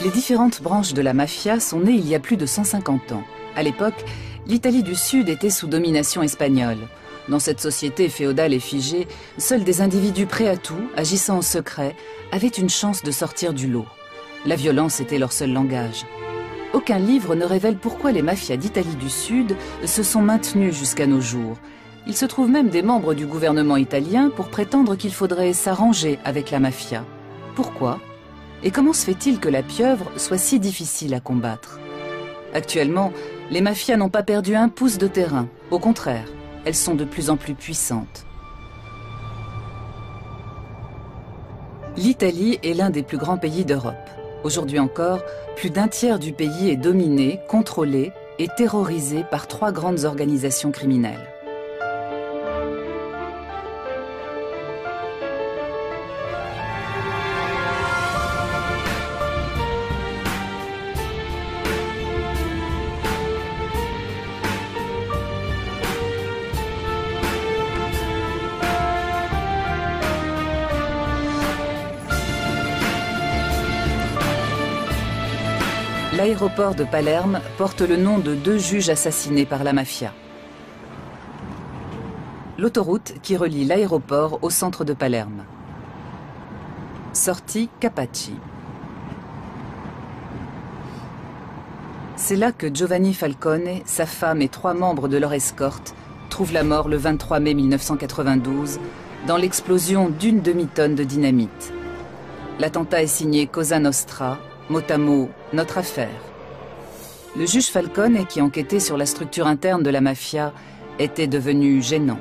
Les différentes branches de la mafia sont nées il y a plus de 150 ans. À l'époque, l'Italie du Sud était sous domination espagnole. Dans cette société féodale et figée, seuls des individus prêts à tout, agissant en secret, avaient une chance de sortir du lot. La violence était leur seul langage. Aucun livre ne révèle pourquoi les mafias d'Italie du Sud se sont maintenues jusqu'à nos jours. Il se trouve même des membres du gouvernement italien pour prétendre qu'il faudrait s'arranger avec la mafia. Pourquoi ? Et comment se fait-il que la pieuvre soit si difficile à combattre? Actuellement, les mafias n'ont pas perdu un pouce de terrain. Au contraire, elles sont de plus en plus puissantes. L'Italie est l'un des plus grands pays d'Europe. Aujourd'hui encore, plus d'un tiers du pays est dominé, contrôlé et terrorisé par 3 grandes organisations criminelles. L'aéroport de Palerme porte le nom de 2 juges assassinés par la mafia. L'autoroute qui relie l'aéroport au centre de Palerme. Sortie Capaci. C'est là que Giovanni Falcone, sa femme et 3 membres de leur escorte trouvent la mort le 23 mai 1992 dans l'explosion d'une demi-tonne de dynamite. L'attentat est signé Cosa Nostra, mot à mot, notre affaire. Le juge Falcone, qui enquêtait sur la structure interne de la mafia, était devenu gênant.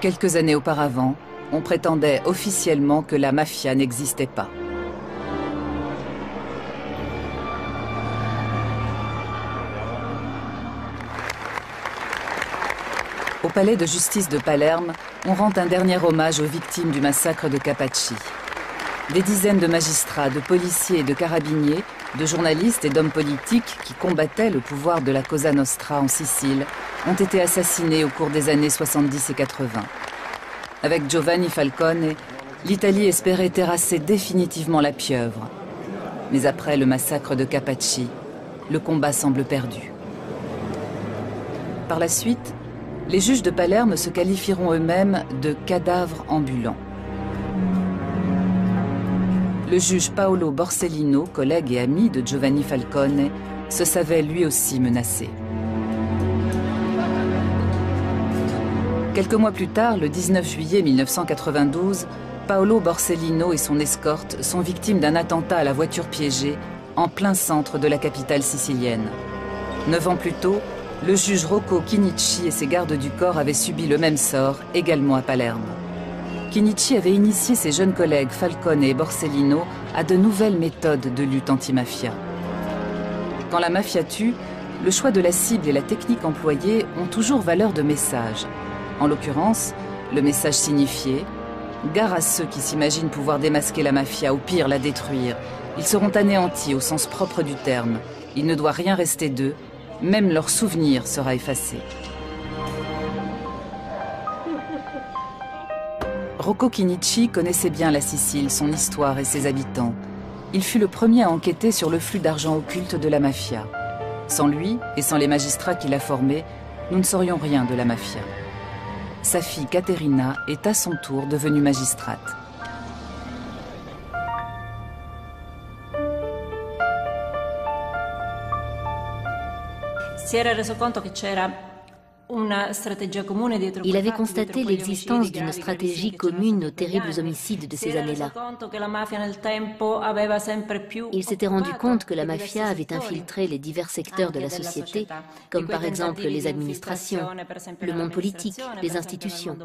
Quelques années auparavant, on prétendait officiellement que la mafia n'existait pas. Au palais de justice de Palerme, on rend un dernier hommage aux victimes du massacre de Capaci. Des dizaines de magistrats, de policiers et de carabiniers, de journalistes et d'hommes politiques qui combattaient le pouvoir de la Cosa Nostra en Sicile ont été assassinés au cours des années 70 et 80. Avec Giovanni Falcone, l'Italie espérait terrasser définitivement la pieuvre. Mais après le massacre de Capaci, le combat semble perdu. Par la suite, les juges de Palerme se qualifieront eux-mêmes de cadavres ambulants. Le juge Paolo Borsellino, collègue et ami de Giovanni Falcone, se savait lui aussi menacé. Quelques mois plus tard, le 19 juillet 1992, Paolo Borsellino et son escorte sont victimes d'un attentat à la voiture piégée en plein centre de la capitale sicilienne. 9 ans plus tôt, le juge Rocco Chinnici et ses gardes du corps avaient subi le même sort, également à Palerme. Chinnici avait initié ses jeunes collègues Falcone et Borsellino à de nouvelles méthodes de lutte anti-mafia. Quand la mafia tue, le choix de la cible et la technique employée ont toujours valeur de message. En l'occurrence, le message signifiait « Gare à ceux qui s'imaginent pouvoir démasquer la mafia, ou pire la détruire. Ils seront anéantis au sens propre du terme. Il ne doit rien rester d'eux, même leur souvenir sera effacé. » Rocco Chinnici connaissait bien la Sicile, son histoire et ses habitants. Il fut le premier à enquêter sur le flux d'argent occulte de la mafia. Sans lui et sans les magistrats qu'il a formés, nous ne saurions rien de la mafia. Sa fille Caterina est à son tour devenue magistrate. Si era reso conto che c'era Il avait constaté l'existence d'une stratégie commune aux terribles homicides de ces années-là. Il s'était rendu compte que la mafia avait infiltré les divers secteurs de la société, comme par exemple les administrations, le monde politique, les institutions.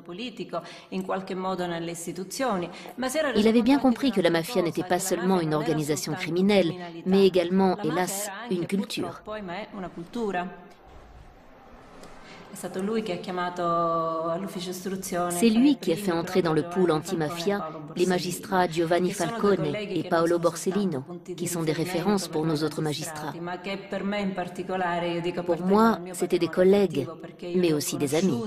Il avait bien compris que la mafia n'était pas seulement une organisation criminelle, mais également, hélas, une culture. C'est lui qui a fait entrer dans le pool antimafia les magistrats Giovanni Falcone et Paolo Borsellino, qui sont des références pour nos autres magistrats. Pour moi, c'était des collègues, mais aussi des amis.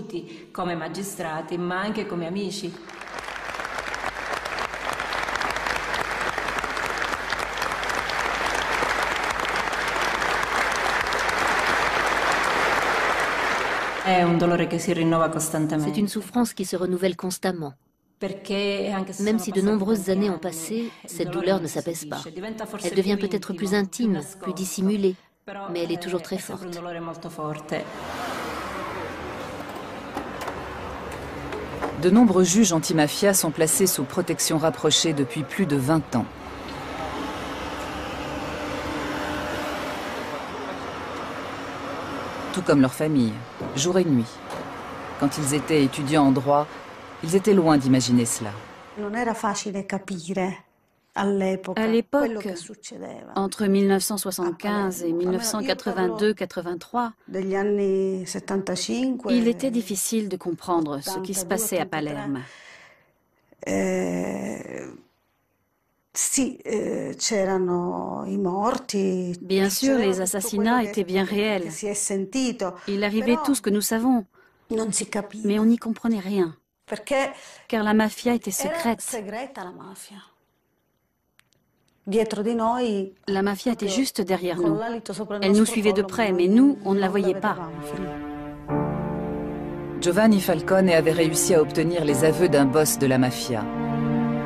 C'est une souffrance qui se renouvelle constamment. Même si de nombreuses années ont passé, cette douleur ne s'apaise pas. Elle devient peut-être plus intime, plus dissimulée, mais elle est toujours très forte. De nombreux juges antimafia sont placés sous protection rapprochée depuis plus de 20 ans. Tout comme leur famille, jour et nuit. Quand ils étaient étudiants en droit, ils étaient loin d'imaginer cela. À l'époque, entre 1975 et 1982-83, il était difficile de comprendre ce qui se passait à Palerme. Bien sûr, les assassinats étaient bien réels. Il arrivait tout ce que nous savons, mais on n'y comprenait rien, car la mafia était secrète. La mafia était juste derrière nous. Elle nous suivait de près, mais nous, on ne la voyait pas. Giovanni Falcone avait réussi à obtenir les aveux d'un boss de la mafia.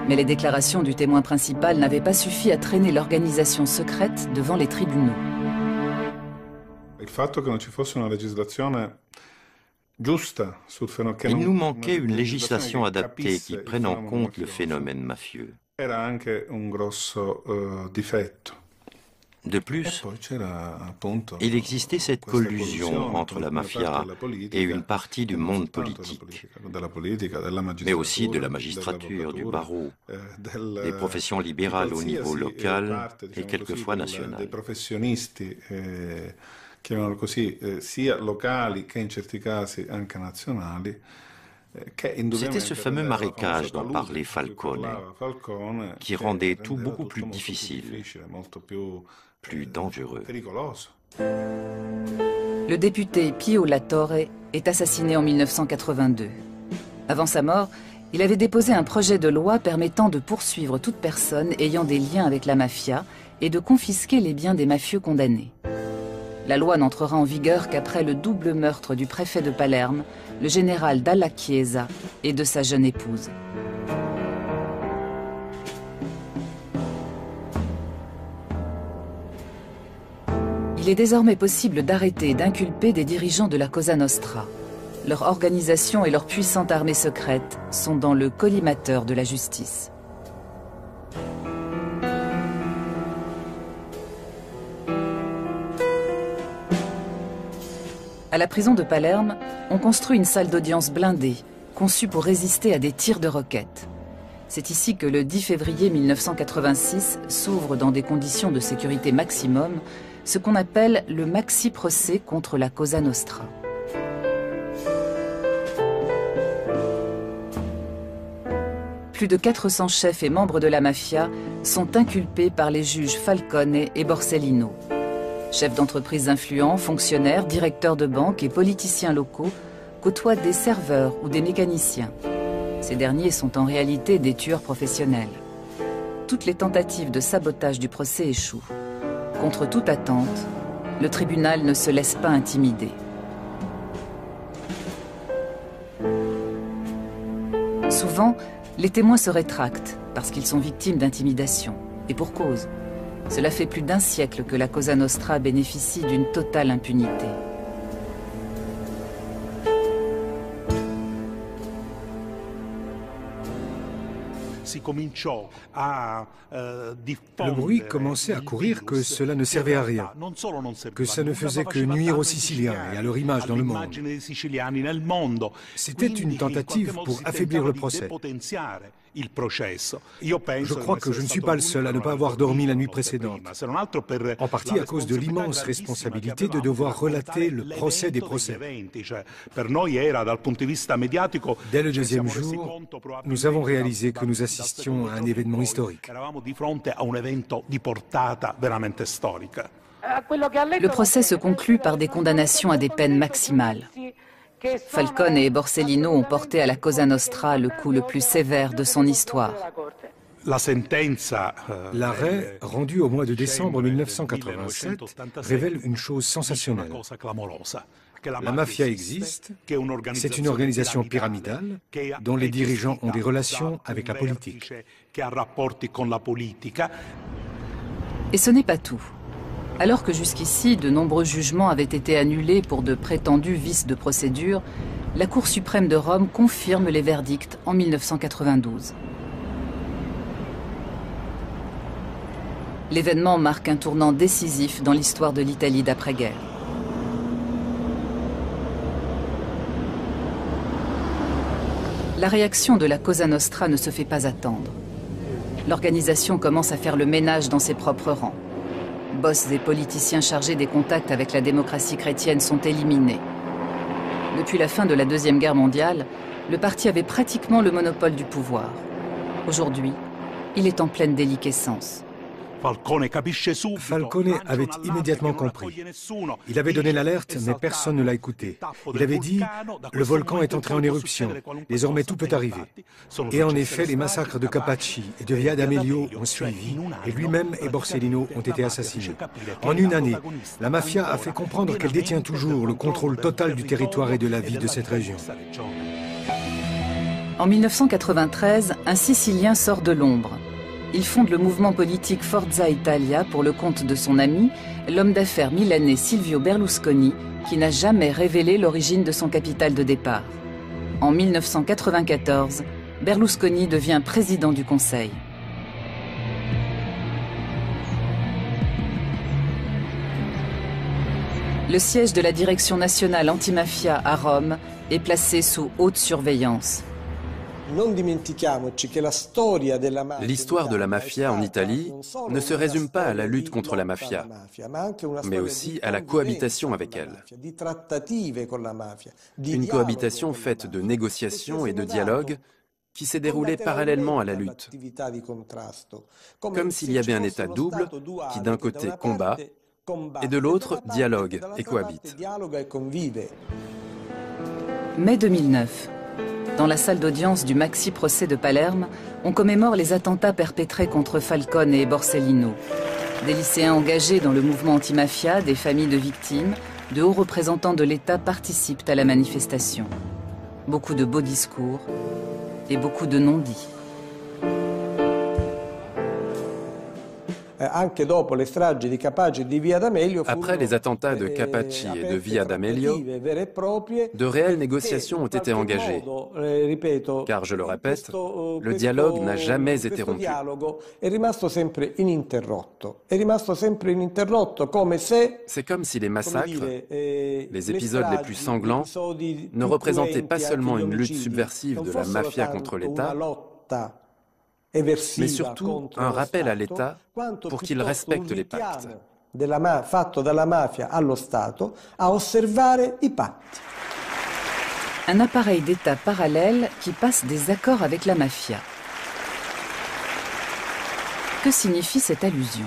Mais les déclarations du témoin principal n'avaient pas suffi à traîner l'organisation secrète devant les tribunaux. Il nous manquait une législation adaptée qui prenne en compte le phénomène mafieux. De plus, il existait cette collusion entre la mafia et une partie du monde politique, mais aussi de la magistrature, du barreau, des professions libérales au niveau local et quelquefois national. C'était ce fameux marécage dont parlait Falcone, qui rendait tout beaucoup plus difficile, plus dangereux. Le député Pio La Torre est assassiné en 1982. Avant sa mort, il avait déposé un projet de loi permettant de poursuivre toute personne ayant des liens avec la mafia et de confisquer les biens des mafieux condamnés. La loi n'entrera en vigueur qu'après le double meurtre du préfet de Palerme, le général Dalla Chiesa, et de sa jeune épouse. Il est désormais possible d'arrêter et d'inculper des dirigeants de la Cosa Nostra. Leur organisation et leur puissante armée secrète sont dans le collimateur de la justice. À la prison de Palerme, on construit une salle d'audience blindée, conçue pour résister à des tirs de roquettes. C'est ici que le 10 février 1986 s'ouvre dans des conditions de sécurité maximum ce qu'on appelle le maxi-procès contre la Cosa Nostra. Plus de 400 chefs et membres de la mafia sont inculpés par les juges Falcone et Borsellino. Chefs d'entreprise influents, fonctionnaires, directeurs de banque et politiciens locaux côtoient des serveurs ou des mécaniciens. Ces derniers sont en réalité des tueurs professionnels. Toutes les tentatives de sabotage du procès échouent. Contre toute attente, le tribunal ne se laisse pas intimider. Souvent, les témoins se rétractent parce qu'ils sont victimes d'intimidation. Et pour cause. Cela fait plus d'un siècle que la Cosa Nostra bénéficie d'une totale impunité. Le bruit commençait à courir que cela ne servait à rien, que ça ne faisait que nuire aux Siciliens et à leur image dans le monde. C'était une tentative pour affaiblir le procès. Je crois que je ne suis pas le seul à ne pas avoir dormi la nuit précédente, en partie à cause de l'immense responsabilité de devoir relater le procès des procès. Dès le deuxième jour, nous avons réalisé que nous assistions à un événement historique. Le procès se conclut par des condamnations à des peines maximales. Falcone et Borsellino ont porté à la Cosa Nostra le coup le plus sévère de son histoire. L'arrêt, rendu au mois de décembre 1987, révèle une chose sensationnelle. La mafia existe, c'est une organisation pyramidale dont les dirigeants ont des relations avec la politique. Et ce n'est pas tout. Alors que jusqu'ici, de nombreux jugements avaient été annulés pour de prétendus vices de procédure, la Cour suprême de Rome confirme les verdicts en 1992. L'événement marque un tournant décisif dans l'histoire de l'Italie d'après-guerre. La réaction de la Cosa Nostra ne se fait pas attendre. L'organisation commence à faire le ménage dans ses propres rangs. Boss et politiciens chargés des contacts avec la démocratie chrétienne sont éliminés. Depuis la fin de la Deuxième Guerre mondiale, le parti avait pratiquement le monopole du pouvoir. Aujourd'hui, il est en pleine déliquescence. Falcone avait immédiatement compris. Il avait donné l'alerte, mais personne ne l'a écouté. Il avait dit « Le volcan est entré en éruption, désormais tout peut arriver ». Et en effet, les massacres de Capaci et de Via d'Amelio ont suivi, et lui-même et Borsellino ont été assassinés. En une année, la mafia a fait comprendre qu'elle détient toujours le contrôle total du territoire et de la vie de cette région. En 1993, un Sicilien sort de l'ombre. Il fonde le mouvement politique Forza Italia pour le compte de son ami, l'homme d'affaires milanais Silvio Berlusconi, qui n'a jamais révélé l'origine de son capital de départ. En 1994, Berlusconi devient président du Conseil. Le siège de la Direction nationale antimafia à Rome est placé sous haute surveillance. L'histoire de la mafia en Italie ne se résume pas à la lutte contre la mafia, mais aussi à la cohabitation avec elle. Une cohabitation faite de négociations et de dialogues qui s'est déroulée parallèlement à la lutte. Comme s'il y avait un état double qui d'un côté combat et de l'autre dialogue et cohabite. Mai 2009. Dans la salle d'audience du maxi procès de Palerme, on commémore les attentats perpétrés contre Falcone et Borsellino. Des lycéens engagés dans le mouvement anti-mafia, des familles de victimes, de hauts représentants de l'État participent à la manifestation. Beaucoup de beaux discours et beaucoup de non-dits. Après les attentats de Capaci et de Via d'Amelio, de réelles négociations ont été engagées. Car, je le répète, le dialogue n'a jamais été rompu. C'est comme si les massacres, les épisodes les plus sanglants, ne représentaient pas seulement une lutte subversive de la mafia contre l'État, mais surtout un rappel à l'État pour qu'il respecte les pactes. Un appareil d'État parallèle qui passe des accords avec la mafia. Que signifie cette allusion ?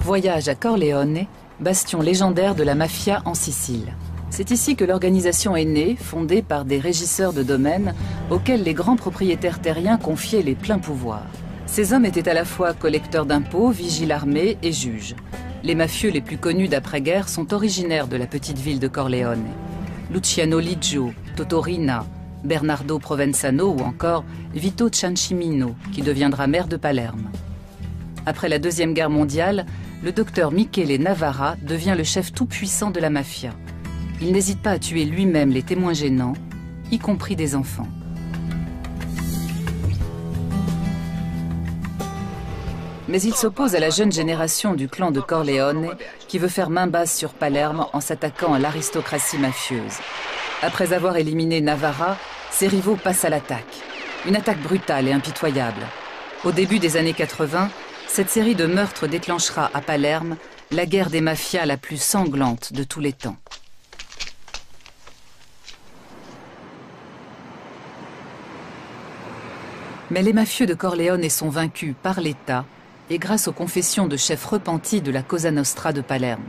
Voyage à Corleone, bastion légendaire de la mafia en Sicile. C'est ici que l'organisation est née, fondée par des régisseurs de domaines auxquels les grands propriétaires terriens confiaient les pleins pouvoirs. Ces hommes étaient à la fois collecteurs d'impôts, vigiles armés et juges. Les mafieux les plus connus d'après-guerre sont originaires de la petite ville de Corleone. Luciano Liggio, Toto Riina, Bernardo Provenzano ou encore Vito Ciancimino, qui deviendra maire de Palerme. Après la Deuxième Guerre mondiale, le docteur Michele Navarra devient le chef tout-puissant de la mafia. Il n'hésite pas à tuer lui-même les témoins gênants, y compris des enfants. Mais il s'oppose à la jeune génération du clan de Corleone qui veut faire main basse sur Palerme en s'attaquant à l'aristocratie mafieuse. Après avoir éliminé Navarra, ses rivaux passent à l'attaque. Une attaque brutale et impitoyable. Au début des années 80, cette série de meurtres déclenchera à Palerme la guerre des mafias la plus sanglante de tous les temps. Mais les mafieux de Corleone sont vaincus par l'État et grâce aux confessions de chefs repentis de la Cosa Nostra de Palerme.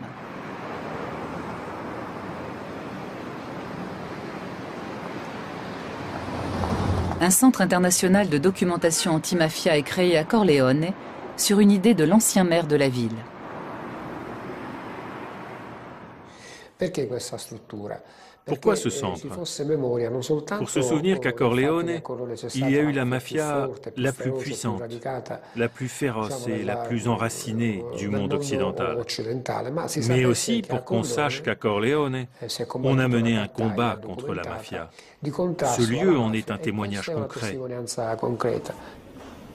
Un centre international de documentation anti-mafia est créé à Corleone sur une idée de l'ancien maire de la ville. Pourquoi ce centre? Pour se souvenir qu'à Corleone, il y a eu la mafia la plus puissante, la plus féroce et la plus enracinée du monde occidental. Mais aussi pour qu'on sache qu'à Corleone, on a mené un combat contre la mafia. Ce lieu en est un témoignage concret.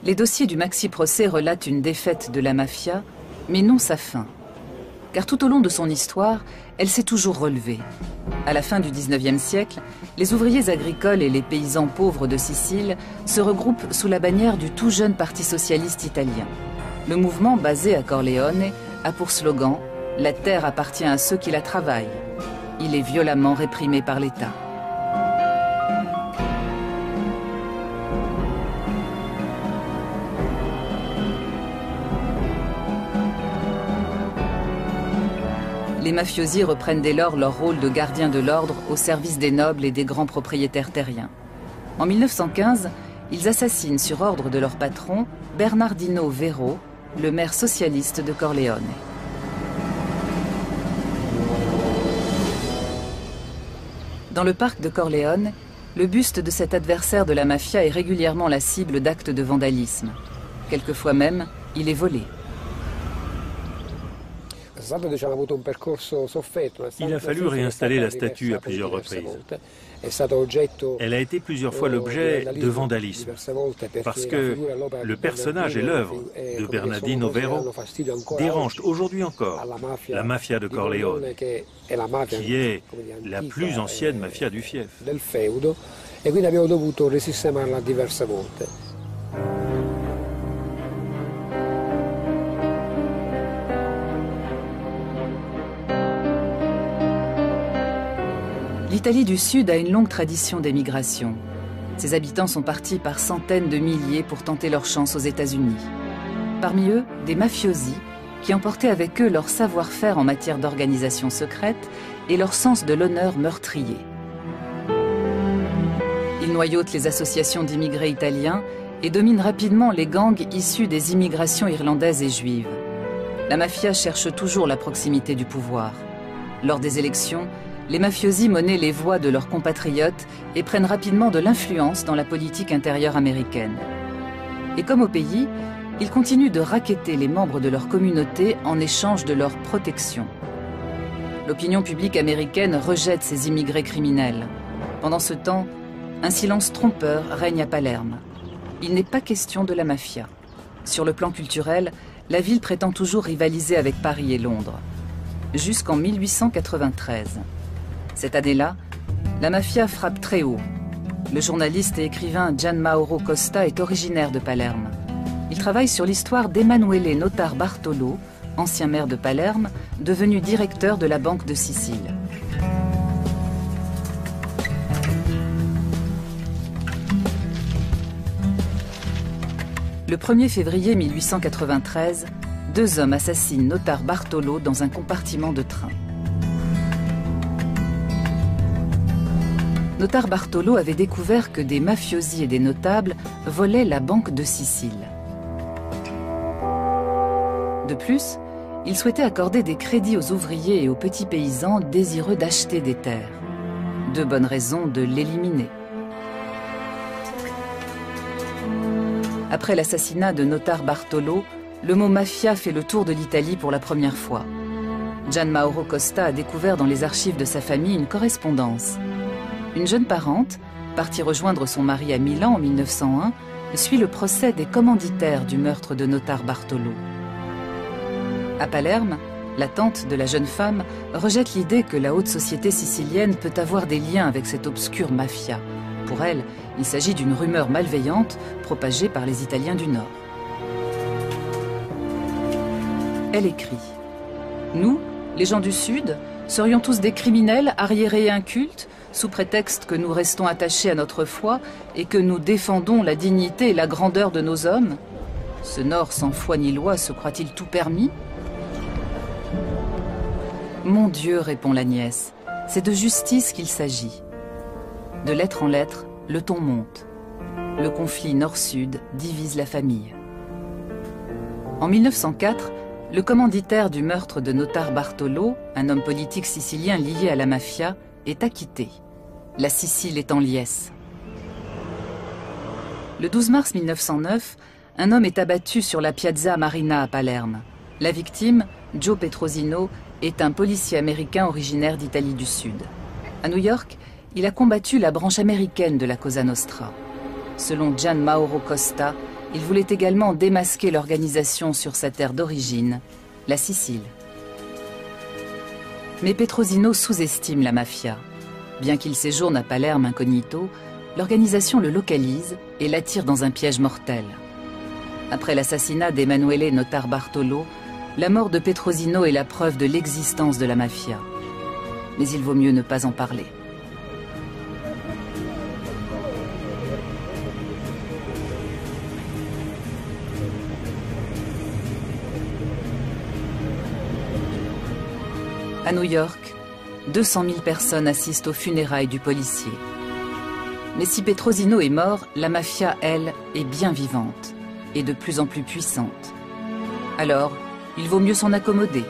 Les dossiers du maxi-procès relatent une défaite de la mafia, mais non sa fin. Car tout au long de son histoire, elle s'est toujours relevée. À la fin du XIXe siècle, les ouvriers agricoles et les paysans pauvres de Sicile se regroupent sous la bannière du tout jeune Parti socialiste italien. Le mouvement, basé à Corleone, a pour slogan « La terre appartient à ceux qui la travaillent ». Il est violemment réprimé par l'État. Les mafiosi reprennent dès lors leur rôle de gardiens de l'ordre au service des nobles et des grands propriétaires terriens. En 1915, ils assassinent sur ordre de leur patron, Bernardino Vero, le maire socialiste de Corleone. Dans le parc de Corleone, le buste de cet adversaire de la mafia est régulièrement la cible d'actes de vandalisme. Quelquefois même, il est volé. Il a fallu réinstaller la statue à plusieurs reprises. Elle a été plusieurs fois l'objet de vandalisme, parce que le personnage et l'œuvre de Bernardino Vero dérangent aujourd'hui encore la mafia de Corleone, qui est la plus ancienne mafia du fief. L'Italie du Sud a une longue tradition d'émigration. Ses habitants sont partis par centaines de milliers pour tenter leur chance aux États-Unis. Parmi eux, des mafiosi qui emportaient avec eux leur savoir-faire en matière d'organisation secrète et leur sens de l'honneur meurtrier. Ils noyautent les associations d'immigrés italiens et dominent rapidement les gangs issus des immigrations irlandaises et juives. La mafia cherche toujours la proximité du pouvoir. Lors des élections, les mafiosi monnaient les voix de leurs compatriotes et prennent rapidement de l'influence dans la politique intérieure américaine. Et comme au pays, ils continuent de racketter les membres de leur communauté en échange de leur protection. L'opinion publique américaine rejette ces immigrés criminels. Pendant ce temps, un silence trompeur règne à Palerme. Il n'est pas question de la mafia. Sur le plan culturel, la ville prétend toujours rivaliser avec Paris et Londres. Jusqu'en 1893. Cette année-là, la mafia frappe très haut. Le journaliste et écrivain Gian Mauro Costa est originaire de Palerme. Il travaille sur l'histoire d'Emanuele Notar Bartolo, ancien maire de Palerme, devenu directeur de la Banque de Sicile. Le 1er février 1893, deux hommes assassinent Notar Bartolo dans un compartiment de train. Notar Bartolo avait découvert que des mafiosi et des notables volaient la Banque de Sicile. De plus, il souhaitait accorder des crédits aux ouvriers et aux petits paysans désireux d'acheter des terres. Deux bonnes raisons de l'éliminer. Après l'assassinat de Notar Bartolo, le mot mafia fait le tour de l'Italie pour la première fois. Gian Mauro Costa a découvert dans les archives de sa famille une correspondance. Une jeune parente, partie rejoindre son mari à Milan en 1901, suit le procès des commanditaires du meurtre de Notar Bartolo. À Palerme, la tante de la jeune femme rejette l'idée que la haute société sicilienne peut avoir des liens avec cette obscure mafia. Pour elle, il s'agit d'une rumeur malveillante propagée par les Italiens du Nord. Elle écrit « Nous, les gens du Sud, serions tous des criminels arriérés et incultes, sous prétexte que nous restons attachés à notre foi et que nous défendons la dignité et la grandeur de nos hommes. Ce Nord sans foi ni loi se croit-il tout permis ?» « Mon Dieu, répond la nièce, c'est de justice qu'il s'agit. » De lettre en lettre, le ton monte. Le conflit Nord-Sud divise la famille. En 1904, le commanditaire du meurtre de Notar Bartolo, un homme politique sicilien lié à la mafia, est acquitté. La Sicile est en liesse. Le 12 mars 1909, un homme est abattu sur la Piazza Marina à Palerme. La victime, Joe Petrosino, est un policier américain originaire d'Italie du Sud. À New York, il a combattu la branche américaine de la Cosa Nostra. Selon Gian Mauro Costa, il voulait également démasquer l'organisation sur sa terre d'origine, la Sicile. Mais Petrosino sous-estime la mafia. Bien qu'il séjourne à Palerme incognito, l'organisation le localise et l'attire dans un piège mortel. Après l'assassinat d'Emanuele Notar Bartolo, la mort de Petrosino est la preuve de l'existence de la mafia. Mais il vaut mieux ne pas en parler. À New York, 200 000 personnes assistent aux funérailles du policier. Mais si Petrosino est mort, la mafia, elle, est bien vivante et de plus en plus puissante. Alors, il vaut mieux s'en accommoder.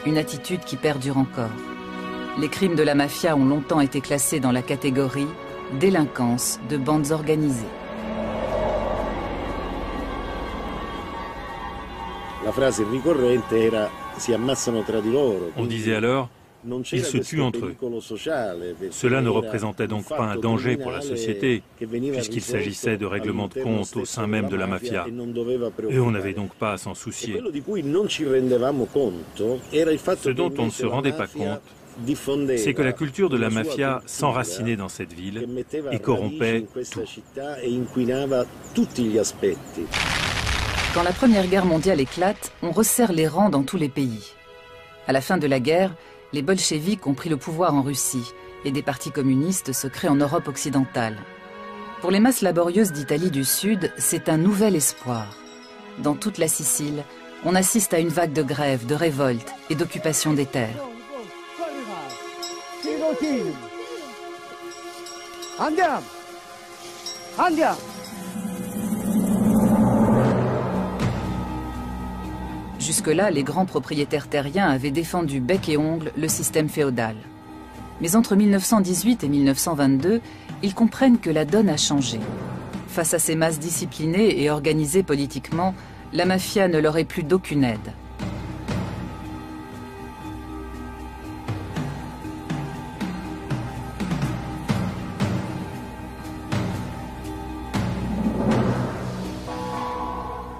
Une attitude qui perdure encore. Les crimes de la mafia ont longtemps été classés dans la catégorie délinquance de bandes organisées. On disait alors, ils se tuent entre eux. Cela ne représentait donc pas un danger pour la société, puisqu'il s'agissait de règlements de compte au sein même de la mafia. Et on n'avait donc pas à s'en soucier. Ce dont on ne se rendait pas compte, c'est que la culture de la mafia s'enracinait dans cette ville et corrompait tout. Quand la Première Guerre mondiale éclate, on resserre les rangs dans tous les pays. À la fin de la guerre, les bolcheviks ont pris le pouvoir en Russie et des partis communistes se créent en Europe occidentale. Pour les masses laborieuses d'Italie du Sud, c'est un nouvel espoir. Dans toute la Sicile, on assiste à une vague de grèves, de révoltes et d'occupation des terres. Andiamo! Andiamo! Jusque-là, les grands propriétaires terriens avaient défendu bec et ongle le système féodal. Mais entre 1918 et 1922, ils comprennent que la donne a changé. Face à ces masses disciplinées et organisées politiquement, la mafia ne leur est plus d'aucune aide.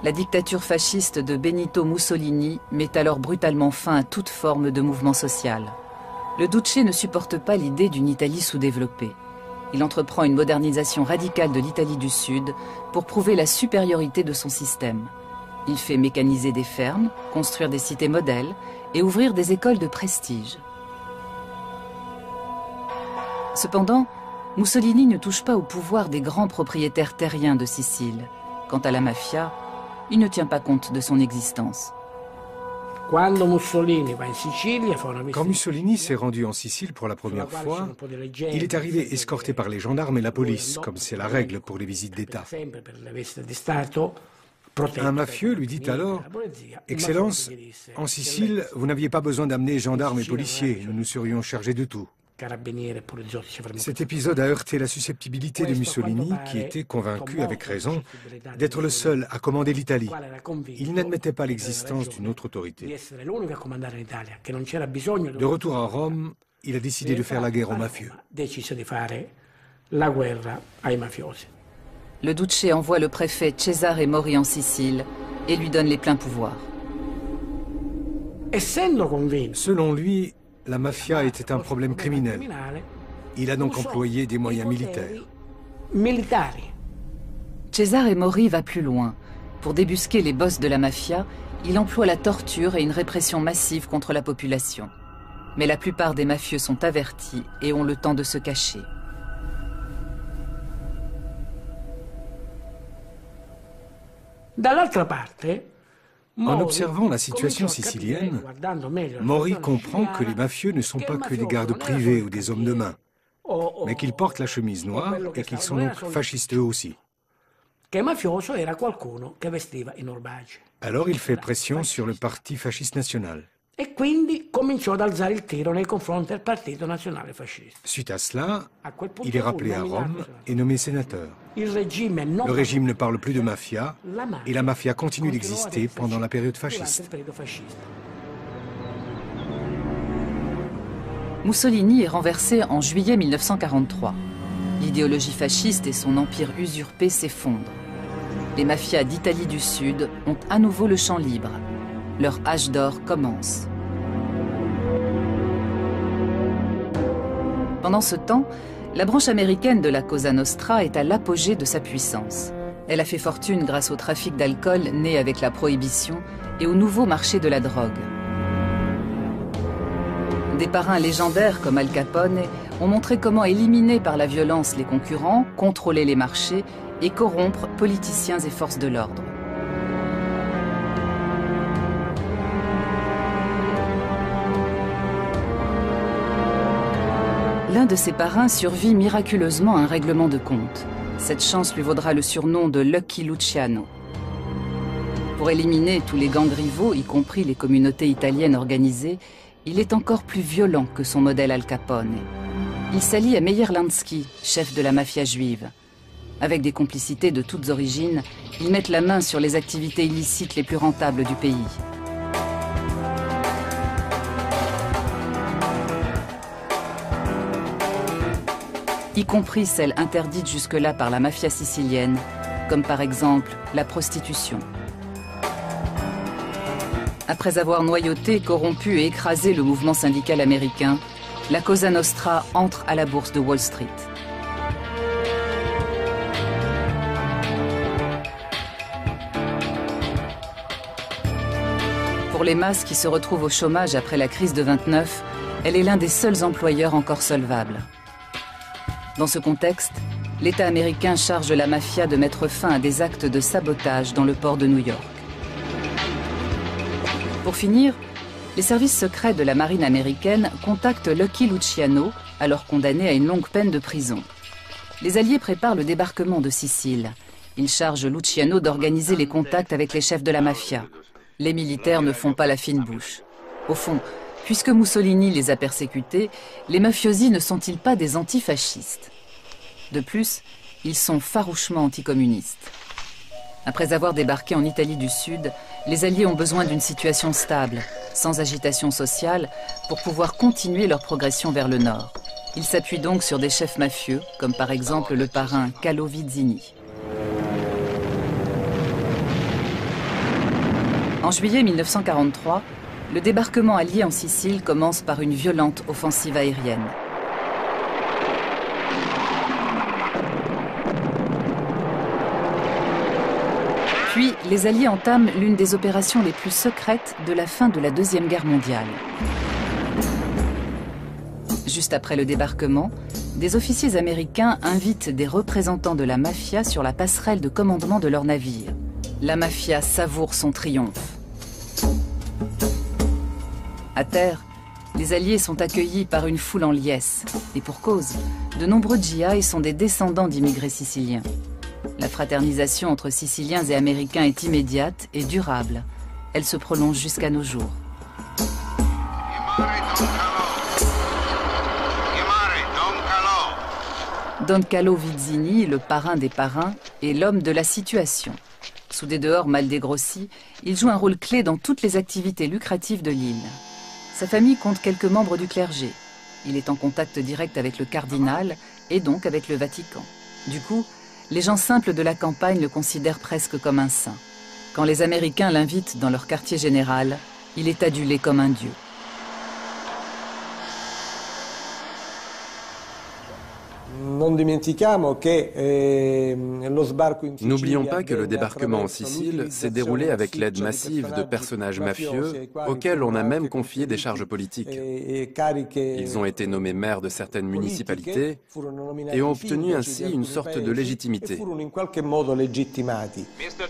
La dictature fasciste de Benito Mussolini met alors brutalement fin à toute forme de mouvement social. Le Duce ne supporte pas l'idée d'une Italie sous-développée. Il entreprend une modernisation radicale de l'Italie du Sud pour prouver la supériorité de son système. Il fait mécaniser des fermes, construire des cités modèles et ouvrir des écoles de prestige. Cependant, Mussolini ne touche pas au pouvoir des grands propriétaires terriens de Sicile. Quant à la mafia, il ne tient pas compte de son existence. Quand Mussolini s'est rendu en Sicile pour la première fois, il est arrivé escorté par les gendarmes et la police, comme c'est la règle pour les visites d'État. Un mafieux lui dit alors « Excellence, en Sicile, vous n'aviez pas besoin d'amener gendarmes et policiers, nous nous serions chargés de tout. » Cet épisode a heurté la susceptibilité de Mussolini, qui était convaincu, avec raison, d'être le seul à commander l'Italie. Il n'admettait pas l'existence d'une autre autorité. De retour à Rome, il a décidé de faire la guerre aux mafieux. le Duce envoie le préfet Cesare Mori en Sicile et lui donne les pleins pouvoirs. Selon lui, la mafia était un problème criminel. Il a donc employé des moyens militaires. Cesare Mori va plus loin. Pour débusquer les boss de la mafia, il emploie la torture et une répression massive contre la population. Mais la plupart des mafieux sont avertis et ont le temps de se cacher. En observant la situation sicilienne, Mori comprend que les mafieux ne sont pas que des gardes privés ou des hommes de main, mais qu'ils portent la chemise noire et qu'ils sont donc fascistes eux aussi. Alors il fait pression sur le parti fasciste national. Suite à cela, il est rappelé à Rome et nommé sénateur. Le régime ne parle plus de mafia et la mafia continue d'exister pendant la période fasciste. Mussolini est renversé en juillet 1943. L'idéologie fasciste et son empire usurpé s'effondrent. Les mafias d'Italie du Sud ont à nouveau le champ libre. Leur âge d'or commence. Pendant ce temps, la branche américaine de la Cosa Nostra est à l'apogée de sa puissance. Elle a fait fortune grâce au trafic d'alcool né avec la prohibition et au nouveau marché de la drogue. Des parrains légendaires comme Al Capone ont montré comment éliminer par la violence les concurrents, contrôler les marchés et corrompre politiciens et forces de l'ordre. L'un de ses parrains survit miraculeusement à un règlement de compte. Cette chance lui vaudra le surnom de Lucky Luciano. Pour éliminer tous les gangs rivaux, y compris les communautés italiennes organisées, il est encore plus violent que son modèle Al Capone. Il s'allie à Meyer Lansky, chef de la mafia juive. Avec des complicités de toutes origines, ils mettent la main sur les activités illicites les plus rentables du pays. Y compris celles interdites jusque-là par la mafia sicilienne, comme par exemple la prostitution. Après avoir noyauté, corrompu et écrasé le mouvement syndical américain, la Cosa Nostra entre à la bourse de Wall Street. Pour les masses qui se retrouvent au chômage après la crise de 29, elle est l'un des seuls employeurs encore solvables. Dans ce contexte, l'État américain charge la mafia de mettre fin à des actes de sabotage dans le port de New York. Pour finir, les services secrets de la marine américaine contactent Lucky Luciano, alors condamné à une longue peine de prison. Les Alliés préparent le débarquement de Sicile. Ils chargent Luciano d'organiser les contacts avec les chefs de la mafia. Les militaires ne font pas la fine bouche. Au fond, puisque Mussolini les a persécutés, les mafiosi ne sont-ils pas des antifascistes? De plus, ils sont farouchement anticommunistes. Après avoir débarqué en Italie du Sud, les Alliés ont besoin d'une situation stable, sans agitation sociale, pour pouvoir continuer leur progression vers le nord. Ils s'appuient donc sur des chefs mafieux, comme par exemple le parrain Carlo Vizzini. En juillet 1943, le débarquement allié en Sicile commence par une violente offensive aérienne. Puis, les Alliés entament l'une des opérations les plus secrètes de la fin de la Deuxième Guerre mondiale. Juste après le débarquement, des officiers américains invitent des représentants de la mafia sur la passerelle de commandement de leur navire. La mafia savoure son triomphe. À terre, les Alliés sont accueillis par une foule en liesse. Et pour cause, de nombreux GI sont des descendants d'immigrés siciliens. La fraternisation entre Siciliens et Américains est immédiate et durable. Elle se prolonge jusqu'à nos jours. Don Carlo Vizzini, le parrain des parrains, est l'homme de la situation. Sous des dehors mal dégrossis, il joue un rôle clé dans toutes les activités lucratives de l'île. Sa famille compte quelques membres du clergé. Il est en contact direct avec le cardinal et donc avec le Vatican. Du coup, les gens simples de la campagne le considèrent presque comme un saint. Quand les Américains l'invitent dans leur quartier général, il est adulé comme un dieu. N'oublions pas que le débarquement en Sicile s'est déroulé avec l'aide massive de personnages mafieux auxquels on a même confié des charges politiques. Ils ont été nommés maires de certaines municipalités et ont obtenu ainsi une sorte de légitimité. Mr.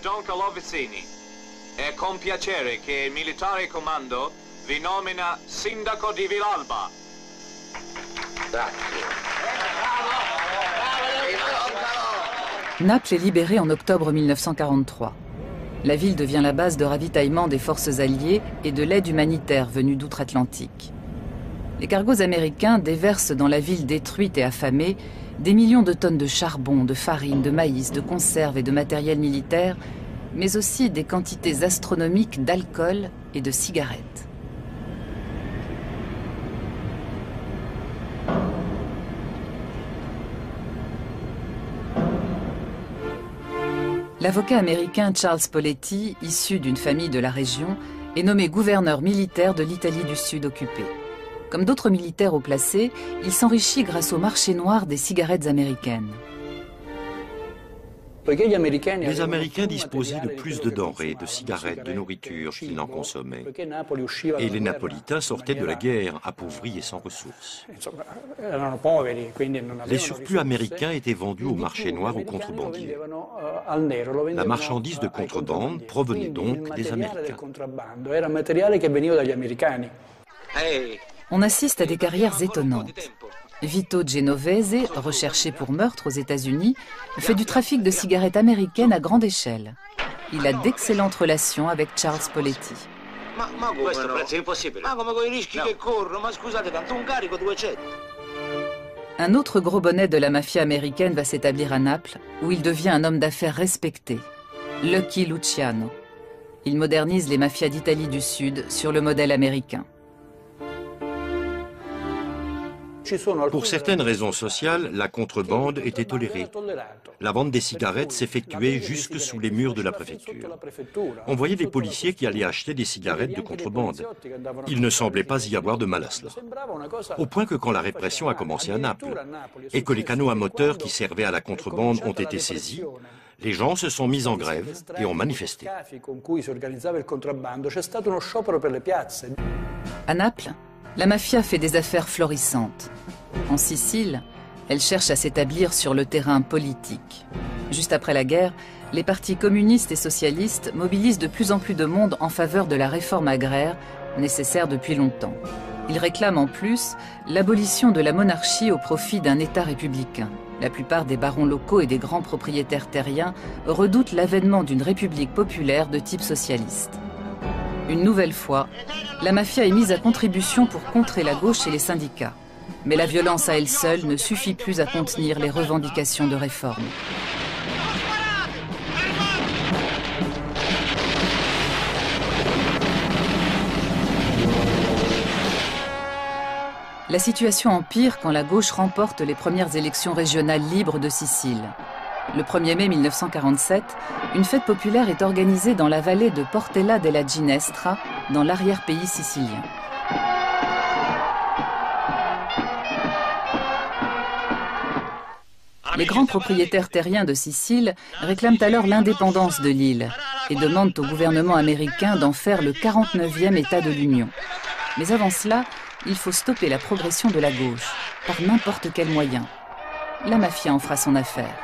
Giancarlo Vizzini, è con piacere che il militare comando vi nomina sindaco di Villalba. Naples est libérée en octobre 1943. La ville devient la base de ravitaillement des forces alliées et de l'aide humanitaire venue d'outre-Atlantique. Les cargos américains déversent dans la ville détruite et affamée des millions de tonnes de charbon, de farine, de maïs, de conserves et de matériel militaire, mais aussi des quantités astronomiques d'alcool et de cigarettes. L'avocat américain Charles Poletti, issu d'une famille de la région, est nommé gouverneur militaire de l'Italie du Sud occupée. Comme d'autres militaires haut placés, il s'enrichit grâce au marché noir des cigarettes américaines. Les Américains disposaient de plus de denrées, de cigarettes, de nourriture qu'ils n'en consommaient. Et les Napolitains sortaient de la guerre, appauvris et sans ressources. Les surplus américains étaient vendus au marché noir aux contrebandiers. La marchandise de contrebande provenait donc des Américains. On assiste à des carrières étonnantes. Vito Genovese, recherché pour meurtre aux États-Unis, fait du trafic de cigarettes américaines à grande échelle. Il a d'excellentes relations avec Charles Poletti. Un autre gros bonnet de la mafia américaine va s'établir à Naples, où il devient un homme d'affaires respecté, Lucky Luciano. Il modernise les mafias d'Italie du Sud sur le modèle américain. Pour certaines raisons sociales, la contrebande était tolérée. La vente des cigarettes s'effectuait jusque sous les murs de la préfecture. On voyait des policiers qui allaient acheter des cigarettes de contrebande. Il ne semblait pas y avoir de mal à cela. Au point que quand la répression a commencé à Naples et que les canaux à moteur qui servaient à la contrebande ont été saisis, les gens se sont mis en grève et ont manifesté. À Naples, la mafia fait des affaires florissantes. En Sicile, elle cherche à s'établir sur le terrain politique. Juste après la guerre, les partis communistes et socialistes mobilisent de plus en plus de monde en faveur de la réforme agraire, nécessaire depuis longtemps. Ils réclament en plus l'abolition de la monarchie au profit d'un État républicain. La plupart des barons locaux et des grands propriétaires terriens redoutent l'avènement d'une république populaire de type socialiste. Une nouvelle fois, la mafia est mise à contribution pour contrer la gauche et les syndicats. Mais la violence à elle seule ne suffit plus à contenir les revendications de réforme. La situation empire quand la gauche remporte les premières élections régionales libres de Sicile. Le 1er mai 1947, une fête populaire est organisée dans la vallée de Portella della Ginestra, dans l'arrière-pays sicilien. Les grands propriétaires terriens de Sicile réclament alors l'indépendance de l'île et demandent au gouvernement américain d'en faire le 49e État de l'Union. Mais avant cela, il faut stopper la progression de la gauche, par n'importe quel moyen. La mafia en fera son affaire.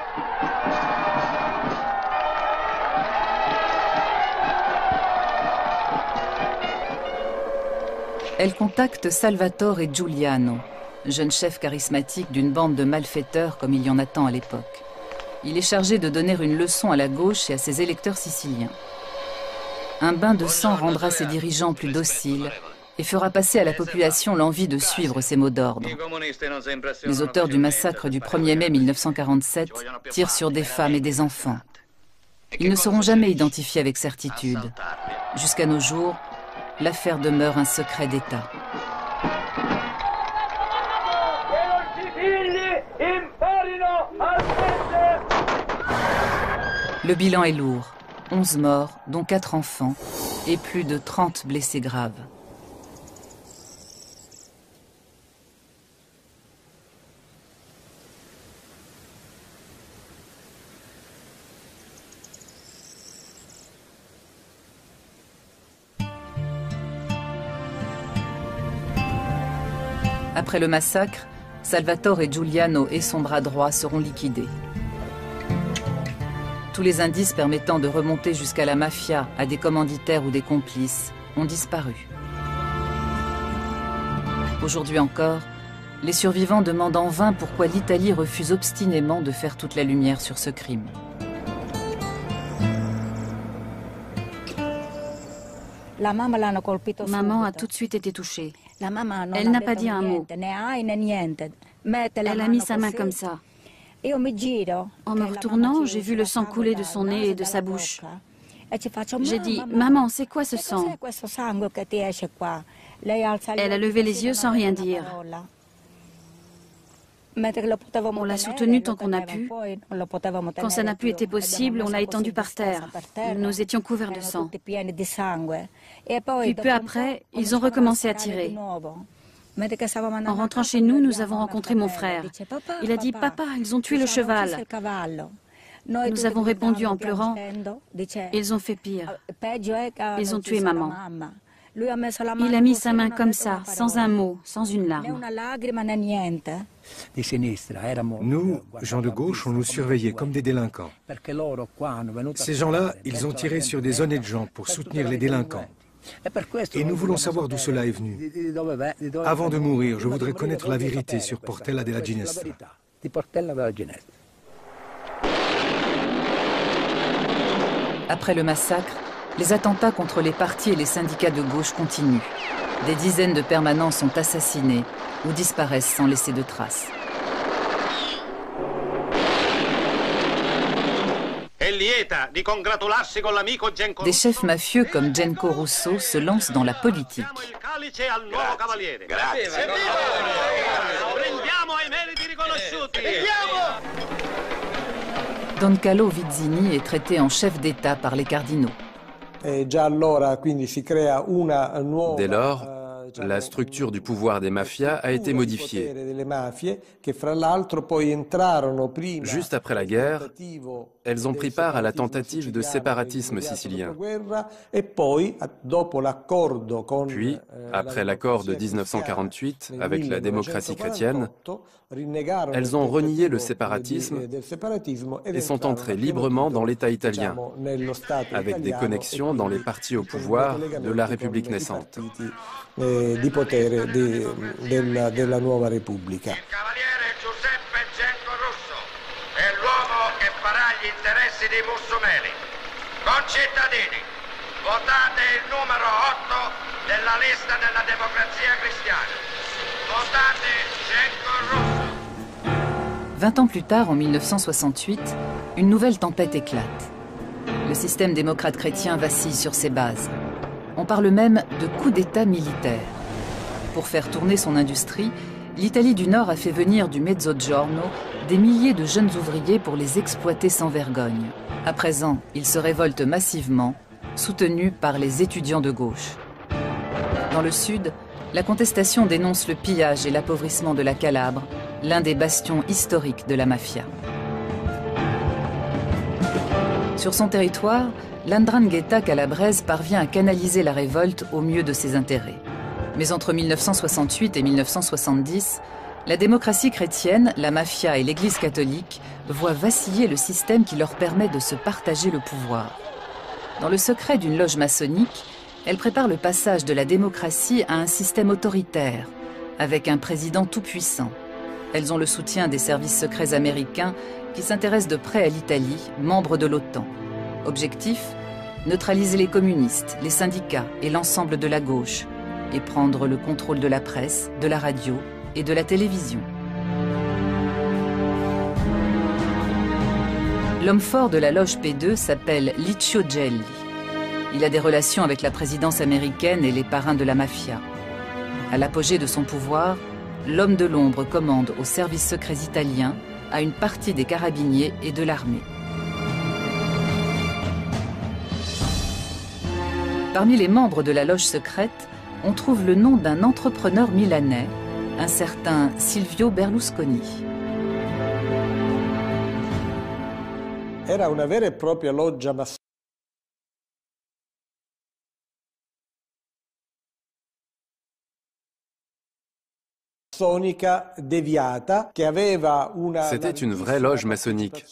Elle contacte Salvatore Giuliano, jeune chef charismatique d'une bande de malfaiteurs comme il y en a tant à l'époque. Il est chargé de donner une leçon à la gauche et à ses électeurs siciliens. Un bain de sang rendra ses dirigeants plus dociles et fera passer à la population l'envie de suivre ses mots d'ordre. Les auteurs du massacre du 1er mai 1947 tirent sur des femmes et des enfants. Ils ne seront jamais identifiés avec certitude. Jusqu'à nos jours, l'affaire demeure un secret d'État. Le bilan est lourd. 11 morts, dont 4 enfants, et plus de 30 blessés graves. Après le massacre, Salvatore Giuliano et son bras droit seront liquidés. Tous les indices permettant de remonter jusqu'à la mafia, à des commanditaires ou des complices, ont disparu. Aujourd'hui encore, les survivants demandent en vain pourquoi l'Italie refuse obstinément de faire toute la lumière sur ce crime. Maman a tout de suite été touchée. Elle n'a pas dit un mot. Elle a mis sa main comme ça. En me retournant, j'ai vu le sang couler de son nez et de sa bouche. J'ai dit, « Maman, c'est quoi ce sang ?» Elle a levé les yeux sans rien dire. On l'a soutenue tant qu'on a pu. Quand ça n'a plus été possible, on l'a étendue par terre. Nous étions couverts de sang. Puis peu après, ils ont recommencé à tirer. En rentrant chez nous, nous avons rencontré mon frère. Il a dit, « Papa, ils ont tué le cheval. » Nous avons répondu en pleurant, « Ils ont fait pire. Ils ont tué maman. » Il a mis sa main comme ça, sans un mot, sans une larme. Nous, gens de gauche, on nous surveillait comme des délinquants. Ces gens-là, ils ont tiré sur des honnêtes gens pour soutenir les délinquants. Et nous voulons savoir d'où cela est venu. Avant de mourir, je voudrais connaître la vérité sur Portella della Ginestra. Après le massacre, les attentats contre les partis et les syndicats de gauche continuent. Des dizaines de permanents sont assassinés ou disparaissent sans laisser de traces. Des chefs mafieux comme Genco Russo se lancent dans la politique. Don Carlo Vizzini est traité en chef d'État par les cardinaux. Dès lors, la structure du pouvoir des mafias a été modifiée. Juste après la guerre, elles ont pris part à la tentative de séparatisme sicilien. Puis, après l'accord de 1948 avec la démocratie chrétienne, elles ont renié le séparatisme et sont entrées librement dans l'État italien, avec des connexions dans les partis au pouvoir de la République naissante. Di potere della nuova Repubblica. Il cavaliere Giuseppe Genco Russo è l'uomo che farà gli interessi dei Mussumeli. Concittadini, votate il numero 8 della lista della Democrazia Cristiana. Votate Genco Russo. 20 ans plus tard, en 1968, une nouvelle tempête éclate. Le système démocrate chrétien vacille sur ses bases. On parle même de coup d'État militaire. Pour faire tourner son industrie, l'Italie du Nord a fait venir du Mezzogiorno des milliers de jeunes ouvriers pour les exploiter sans vergogne. À présent, ils se révoltent massivement, soutenus par les étudiants de gauche. Dans le sud, la contestation dénonce le pillage et l'appauvrissement de la Calabre, l'un des bastions historiques de la mafia. Sur son territoire, l'Ndrangheta calabraise parvient à canaliser la révolte au mieux de ses intérêts. Mais entre 1968 et 1970, la démocratie chrétienne, la mafia et l'Église catholique voient vaciller le système qui leur permet de se partager le pouvoir. Dans le secret d'une loge maçonnique, elle prépare le passage de la démocratie à un système autoritaire, avec un président tout-puissant. Elles ont le soutien des services secrets américains qui s'intéressent de près à l'Italie, membre de l'OTAN. Objectif, neutraliser les communistes, les syndicats et l'ensemble de la gauche, et prendre le contrôle de la presse, de la radio et de la télévision. L'homme fort de la loge P2 s'appelle Licio Gelli. Il a des relations avec la présidence américaine et les parrains de la mafia. À l'apogée de son pouvoir, l'homme de l'ombre commande aux services secrets italiens, à une partie des carabiniers et de l'armée. Parmi les membres de la loge secrète, on trouve le nom d'un entrepreneur milanais, un certain Silvio Berlusconi. Era una vera e propria loggia C'était une vraie loge maçonnique,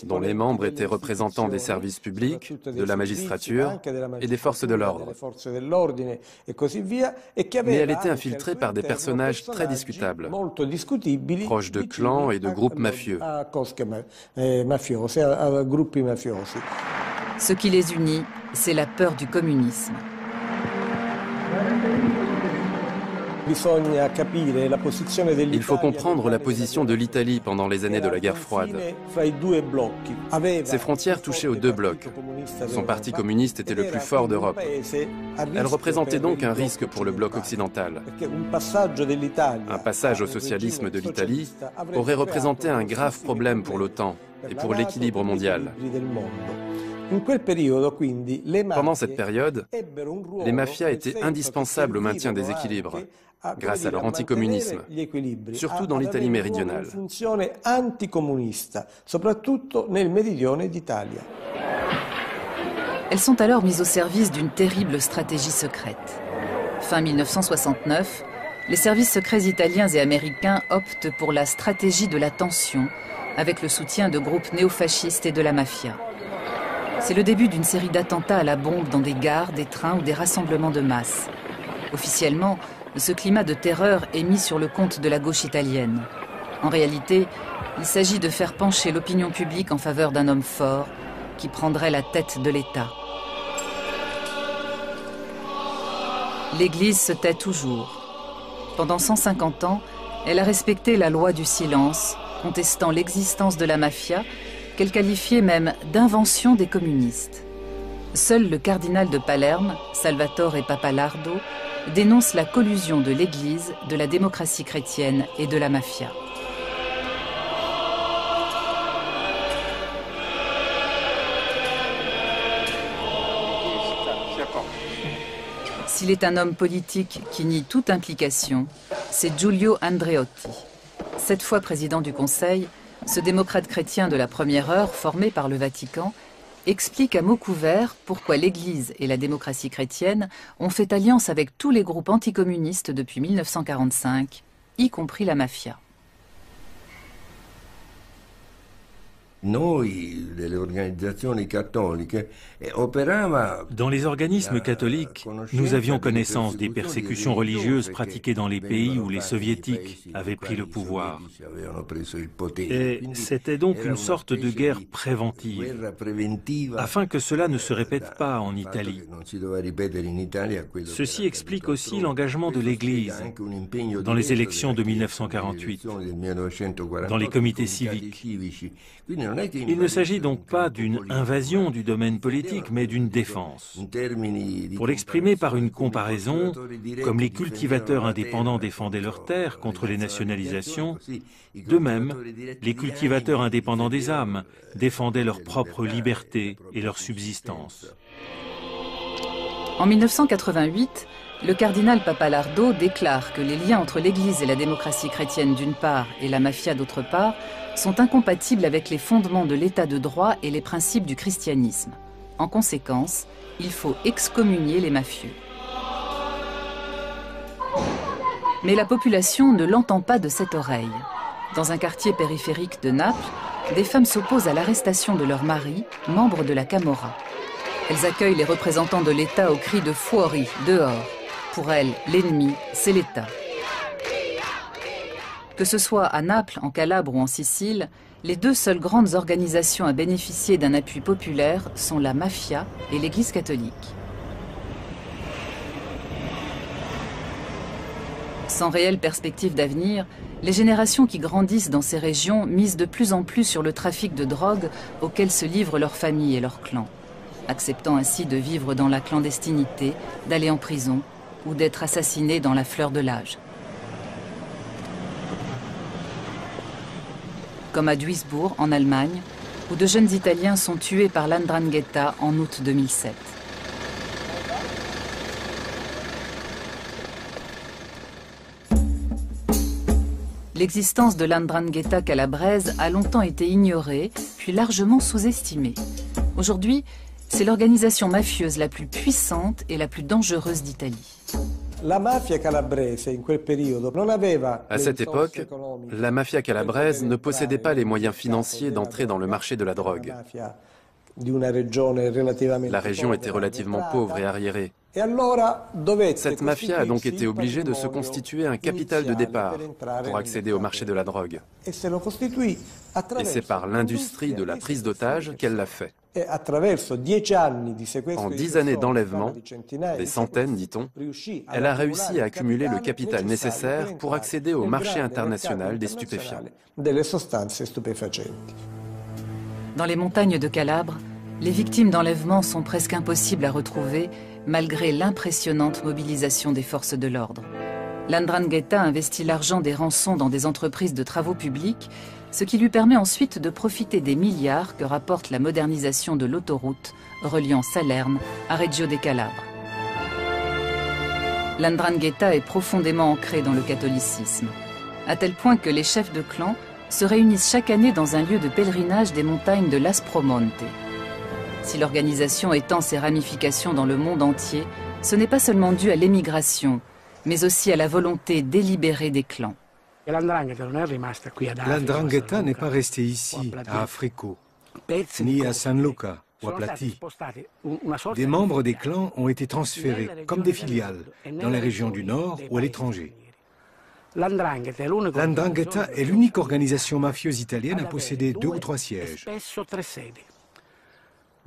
dont les membres étaient représentants des services publics, de la magistrature et des forces de l'ordre. Mais elle était infiltrée par des personnages très discutables, proches de clans et de groupes mafieux. Ce qui les unit, c'est la peur du communisme. Il faut comprendre la position de l'Italie pendant les années de la guerre froide. Ses frontières touchaient aux deux blocs. Son parti communiste était le plus fort d'Europe. Elle représentait donc un risque pour le bloc occidental. Un passage au socialisme de l'Italie aurait représenté un grave problème pour l'OTAN et pour l'équilibre mondial. Pendant cette période, les mafias étaient indispensables au maintien des équilibres, grâce à leur anticommunisme, surtout dans l'Italie méridionale. Elles sont alors mises au service d'une terrible stratégie secrète. Fin 1969, les services secrets italiens et américains optent pour la stratégie de la tension, avec le soutien de groupes néofascistes et de la mafia. C'est le début d'une série d'attentats à la bombe dans des gares, des trains ou des rassemblements de masse. Officiellement, ce climat de terreur est mis sur le compte de la gauche italienne. En réalité, il s'agit de faire pencher l'opinion publique en faveur d'un homme fort qui prendrait la tête de l'État. L'Église se tait toujours. Pendant 150 ans, elle a respecté la loi du silence, contestant l'existence de la mafia, qu'elle qualifiait même d'invention des communistes. Seul le cardinal de Palerme, Salvatore Pappalardo, dénonce la collusion de l'Église, de la démocratie chrétienne et de la mafia. S'il est un homme politique qui nie toute implication, c'est Giulio Andreotti. 7 fois président du Conseil, ce démocrate chrétien de la première heure, formé par le Vatican, explique à mots couverts pourquoi l'Église et la démocratie chrétienne ont fait alliance avec tous les groupes anticommunistes depuis 1945, y compris la mafia. Dans les organismes catholiques, nous avions connaissance des persécutions religieuses pratiquées dans les pays où les soviétiques avaient pris le pouvoir. Et c'était donc une sorte de guerre préventive, afin que cela ne se répète pas en Italie. Ceci explique aussi l'engagement de l'Église dans les élections de 1948, dans les comités civiques. Il ne s'agit donc pas d'une invasion du domaine politique, mais d'une défense. Pour l'exprimer par une comparaison, comme les cultivateurs indépendants défendaient leurs terres contre les nationalisations, de même, les cultivateurs indépendants des âmes défendaient leur propre liberté et leur subsistance. En 1988, le cardinal Pappalardo déclare que les liens entre l'Église et la démocratie chrétienne d'une part et la mafia d'autre part sont incompatibles avec les fondements de l'état de droit et les principes du christianisme. En conséquence, il faut excommunier les mafieux. Mais la population ne l'entend pas de cette oreille. Dans un quartier périphérique de Naples, des femmes s'opposent à l'arrestation de leur mari, membre de la Camorra. Elles accueillent les représentants de l'État au cri de « Fuori », dehors. Pour elles, l'ennemi, c'est l'État. Que ce soit à Naples, en Calabre ou en Sicile, les deux seules grandes organisations à bénéficier d'un appui populaire sont la mafia et l'Église catholique. Sans réelle perspective d'avenir, les générations qui grandissent dans ces régions misent de plus en plus sur le trafic de drogue auquel se livrent leurs familles et leurs clans, acceptant ainsi de vivre dans la clandestinité, d'aller en prison ou d'être assassinés dans la fleur de l'âge. Comme à Duisbourg, en Allemagne, où de jeunes Italiens sont tués par l'Ndrangheta en août 2007. l'existence de l''Ndrangheta calabraise a longtemps été ignorée, puis largement sous-estimée. Aujourd'hui, c'est l'organisation mafieuse la plus puissante et la plus dangereuse d'Italie. À cette époque, la mafia calabraise ne possédait pas les moyens financiers d'entrer dans le marché de la drogue. La région était relativement pauvre et arriérée. Cette mafia a donc été obligée de se constituer un capital de départ pour accéder au marché de la drogue. Et c'est par l'industrie de la prise d'otages qu'elle l'a fait. En 10 années d'enlèvement, des centaines dit-on, elle a réussi à accumuler le capital nécessaire pour accéder au marché international des stupéfiants. Dans les montagnes de Calabre, les victimes d'enlèvement sont presque impossibles à retrouver malgré l'impressionnante mobilisation des forces de l'ordre. L''Ndrangheta investit l'argent des rançons dans des entreprises de travaux publics, ce qui lui permet ensuite de profiter des milliards que rapporte la modernisation de l'autoroute reliant Salerne à Reggio de Calabre. L''Ndrangheta est profondément ancré dans le catholicisme, à tel point que les chefs de clan se réunissent chaque année dans un lieu de pèlerinage des montagnes de l'Aspromonte. Si l'organisation étend ses ramifications dans le monde entier, ce n'est pas seulement dû à l'émigration, mais aussi à la volonté délibérée des clans. L''Ndrangheta n'est pas resté ici, à Africo, ni à San Luca ou à Plati. Des membres des clans ont été transférés, comme des filiales, dans les régions du Nord ou à l'étranger. L''Ndrangheta est l'unique organisation mafieuse italienne à posséder 2 ou 3 sièges.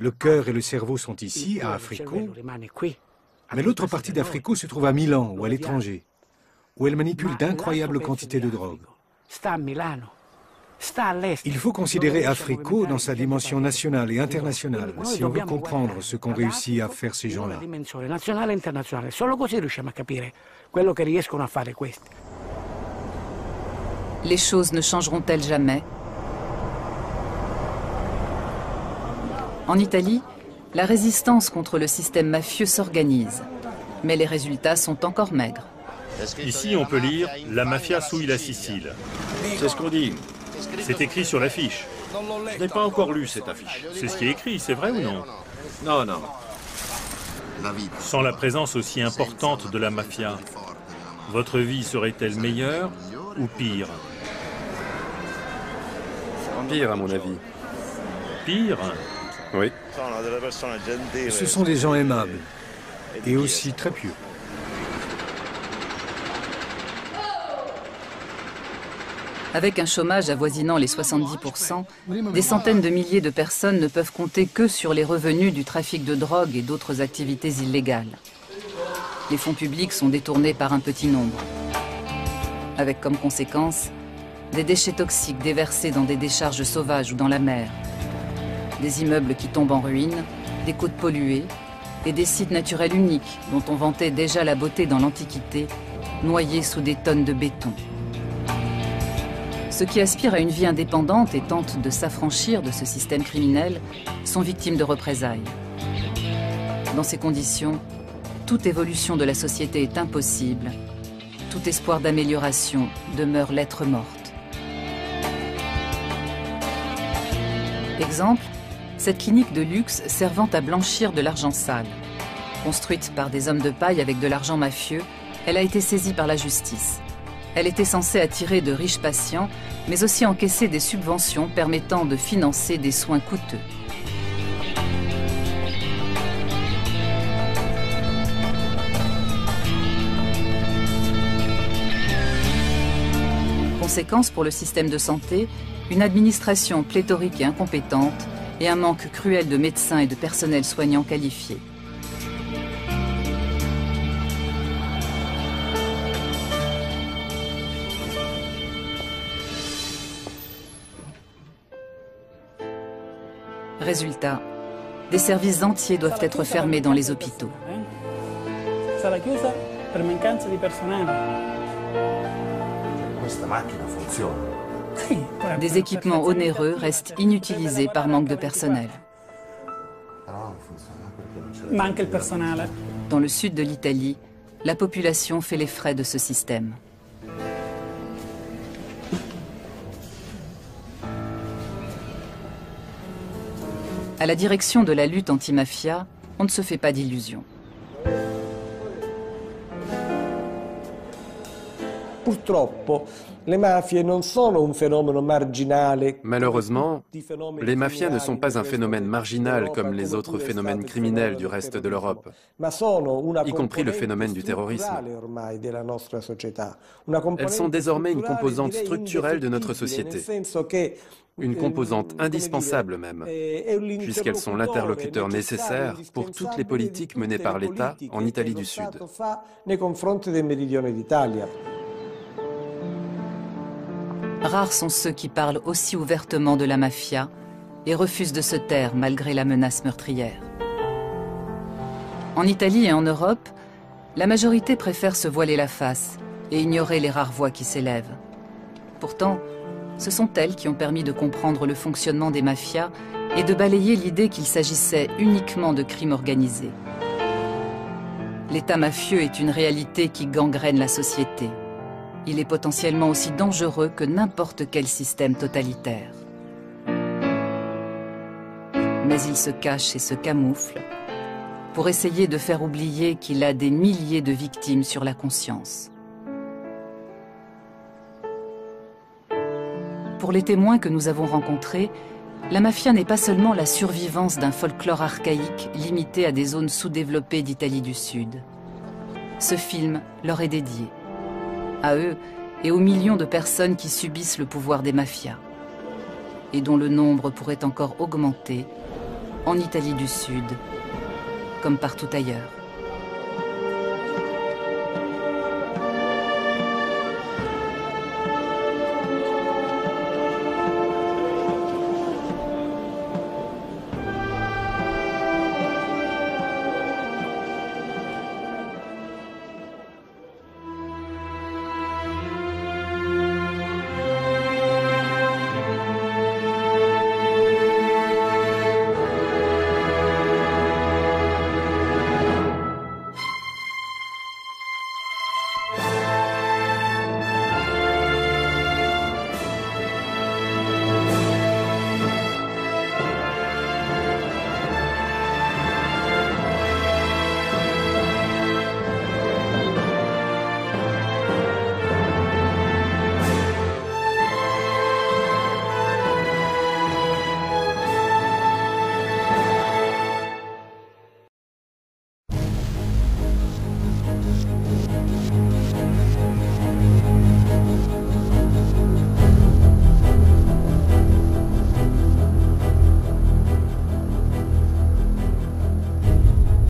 Le cœur et le cerveau sont ici, à Africo, mais l'autre partie d'Africo se trouve à Milan ou à l'étranger, où elle manipule d'incroyables quantités de drogue. Il faut considérer Africo dans sa dimension nationale et internationale si on veut comprendre ce qu'ont réussi à faire ces gens-là. Les choses ne changeront-elles jamais? En Italie, la résistance contre le système mafieux s'organise, mais les résultats sont encore maigres. Ici, on peut lire « La mafia souille la Sicile ». C'est ce qu'on dit. C'est écrit sur l'affiche. Je n'ai pas encore lu cette affiche. C'est ce qui est écrit, c'est vrai ou non? Non, non. Sans la présence aussi importante de la mafia, votre vie serait-elle meilleure ou pire? Pire, à mon avis. Pire? Oui. Ce sont des gens aimables et aussi très pieux. Avec un chômage avoisinant les 70%, des centaines de milliers de personnes ne peuvent compter que sur les revenus du trafic de drogue et d'autres activités illégales. Les fonds publics sont détournés par un petit nombre, avec comme conséquence des déchets toxiques déversés dans des décharges sauvages ou dans la mer, des immeubles qui tombent en ruine, des côtes polluées et des sites naturels uniques dont on vantait déjà la beauté dans l'Antiquité, noyés sous des tonnes de béton. Ceux qui aspirent à une vie indépendante et tentent de s'affranchir de ce système criminel sont victimes de représailles. Dans ces conditions, toute évolution de la société est impossible. Tout espoir d'amélioration demeure lettre morte. Exemple, cette clinique de luxe servant à blanchir de l'argent sale. Construite par des hommes de paille avec de l'argent mafieux, elle a été saisie par la justice. Elle était censée attirer de riches patients, mais aussi encaisser des subventions permettant de financer des soins coûteux. Conséquence pour le système de santé, une administration pléthorique et incompétente et un manque cruel de médecins et de personnel soignant qualifié. Résultat, des services entiers doivent être fermés dans les hôpitaux. Des équipements onéreux restent inutilisés par manque de personnel. Dans le sud de l'Italie, la population fait les frais de ce système. À la direction de la lutte anti-mafia, on ne se fait pas d'illusions. Malheureusement, les mafias ne sont pas un phénomène marginal comme les autres phénomènes criminels du reste de l'Europe, y compris le phénomène du terrorisme. Elles sont désormais une composante structurelle de notre société, une composante indispensable même, puisqu'elles sont l'interlocuteur nécessaire pour toutes les politiques menées par l'État en Italie du Sud. Rares sont ceux qui parlent aussi ouvertement de la mafia et refusent de se taire malgré la menace meurtrière. En Italie et en Europe, la majorité préfère se voiler la face et ignorer les rares voix qui s'élèvent. Pourtant, ce sont elles qui ont permis de comprendre le fonctionnement des mafias et de balayer l'idée qu'il s'agissait uniquement de crimes organisés. L'État mafieux est une réalité qui gangrène la société. Il est potentiellement aussi dangereux que n'importe quel système totalitaire. Mais il se cache et se camoufle pour essayer de faire oublier qu'il a des milliers de victimes sur la conscience. Pour les témoins que nous avons rencontrés, la mafia n'est pas seulement la survivance d'un folklore archaïque limité à des zones sous-développées d'Italie du Sud. Ce film leur est dédié. À eux et aux millions de personnes qui subissent le pouvoir des mafias et dont le nombre pourrait encore augmenter en Italie du Sud comme partout ailleurs.